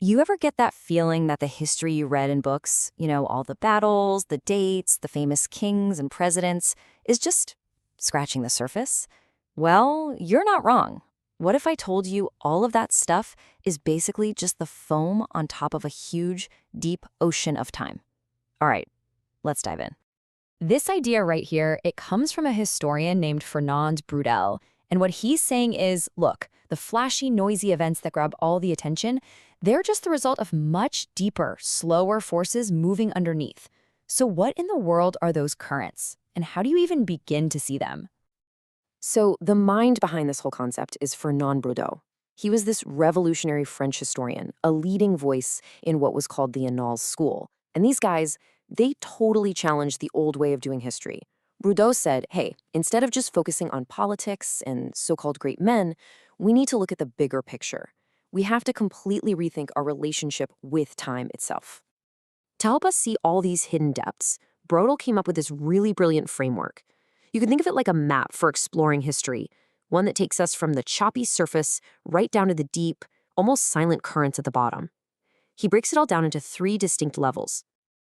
You ever get that feeling that the history you read in books, all the battles, the dates, the famous kings and presidents, is just scratching the surface? Well, you're not wrong. What if I told you all of that stuff is basically just the foam on top of a huge, deep ocean of time? All right, let's dive in. This idea right here, it comes from a historian named Fernand Braudel. And what he's saying is, look, the flashy, noisy events that grab all the attention, they're just the result of much deeper, slower forces moving underneath. So what in the world are those currents? And how do you even begin to see them? So, the mind behind this whole concept is Fernand Braudel. He was this revolutionary French historian, a leading voice in what was called the Annales school. And these guys, they totally challenged the old way of doing history. Braudel said, hey, instead of just focusing on politics and so-called great men, we need to look at the bigger picture. We have to completely rethink our relationship with time itself. To help us see all these hidden depths, Braudel came up with this really brilliant framework. You can think of it like a map for exploring history, one that takes us from the choppy surface right down to the deep, almost silent currents at the bottom. He breaks it all down into 3 distinct levels.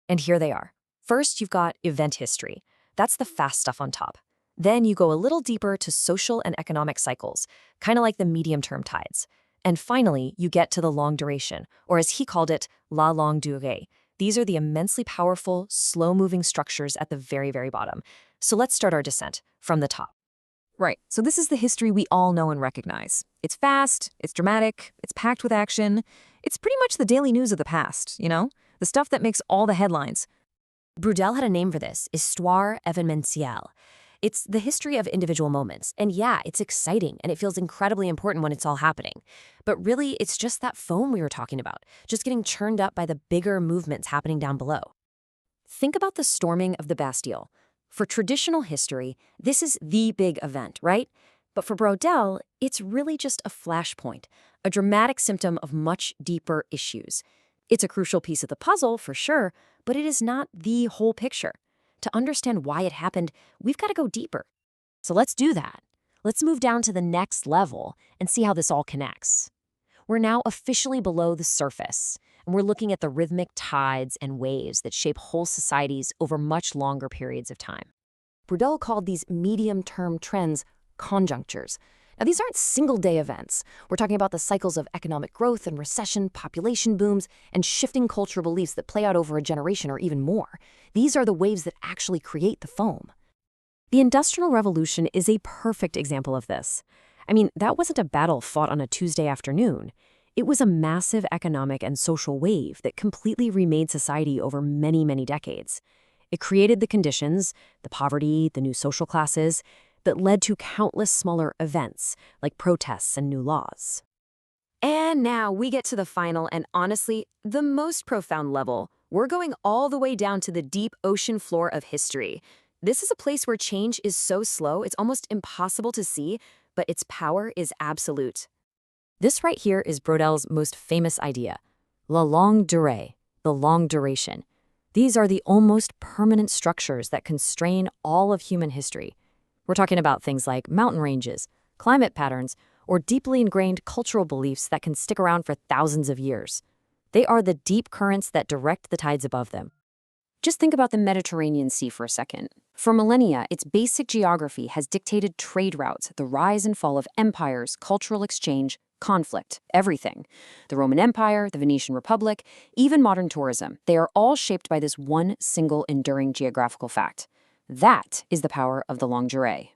And here they are. First, you've got event history. That's the fast stuff on top. Then you go a little deeper to social and economic cycles, kind of like the medium-term tides. And finally, you get to the long duration, or as he called it, la longue durée. These are the immensely powerful, slow-moving structures at the very, very bottom. So let's start our descent from the top. Right, so this is the history we all know and recognize. It's fast, it's dramatic, it's packed with action. It's pretty much the daily news of the past, the stuff that makes all the headlines. Braudel had a name for this, histoire événementielle. It's the history of individual moments. And yeah, it's exciting and it feels incredibly important when it's all happening. But really, it's just that foam we were talking about, just getting churned up by the bigger movements happening down below. Think about the storming of the Bastille. For traditional history, this is the big event, right? But for Braudel, it's really just a flashpoint, a dramatic symptom of much deeper issues. It's a crucial piece of the puzzle, for sure, but it is not the whole picture. To understand why it happened, we've got to go deeper. So let's do that. Let's move down to the next level and see how this all connects. We're now officially below the surface, and we're looking at the rhythmic tides and waves that shape whole societies over much longer periods of time. Braudel called these medium-term trends conjunctures. Now, these aren't single-day events. We're talking about the cycles of economic growth and recession, population booms, and shifting cultural beliefs that play out over a generation or even more. These are the waves that actually create the foam. The Industrial Revolution is a perfect example of this. I mean, that wasn't a battle fought on a Tuesday afternoon. It was a massive economic and social wave that completely remade society over many, many decades. It created the conditions, the poverty, the new social classes, that led to countless smaller events, like protests and new laws. And now we get to the final and honestly, the most profound level. We're going all the way down to the deep ocean floor of history. This is a place where change is so slow, it's almost impossible to see, but its power is absolute. This right here is Braudel's most famous idea, la longue durée, the long duration. These are the almost permanent structures that constrain all of human history. We're talking about things like mountain ranges, climate patterns, or deeply ingrained cultural beliefs that can stick around for thousands of years. They are the deep currents that direct the tides above them. Just think about the Mediterranean Sea for a second. For millennia, its basic geography has dictated trade routes, the rise and fall of empires, cultural exchange, conflict, everything. The Roman Empire, the Venetian Republic, even modern tourism, they are all shaped by this one single enduring geographical fact. That is the power of the longue durée.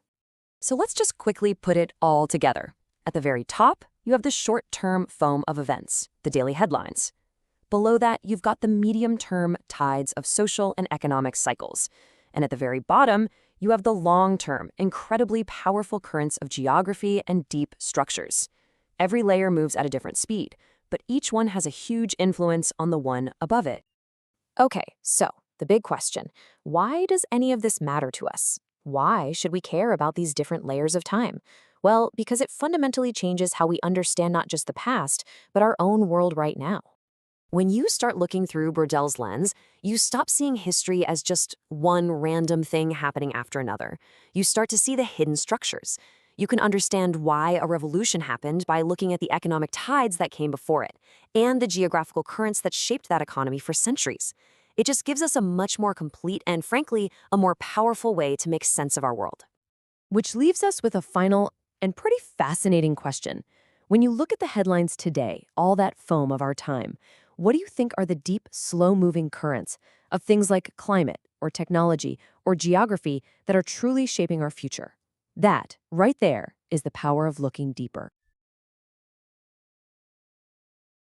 So let's just quickly put it all together. At the very top, you have the short-term foam of events, the daily headlines. Below that, you've got the medium-term tides of social and economic cycles. And at the very bottom, you have the long-term, incredibly powerful currents of geography and deep structures. Every layer moves at a different speed, but each one has a huge influence on the one above it. Okay, so the big question, why does any of this matter to us? Why should we care about these different layers of time? Well, because it fundamentally changes how we understand not just the past, but our own world right now. When you start looking through Braudel's lens, you stop seeing history as just one random thing happening after another. You start to see the hidden structures. You can understand why a revolution happened by looking at the economic tides that came before it and the geographical currents that shaped that economy for centuries. It just gives us a much more complete and, frankly, a more powerful way to make sense of our world. Which leaves us with a final and pretty fascinating question. When you look at the headlines today, all that foam of our time, what do you think are the deep, slow-moving currents of things like climate or technology or geography that are truly shaping our future? That, right there, is the power of looking deeper.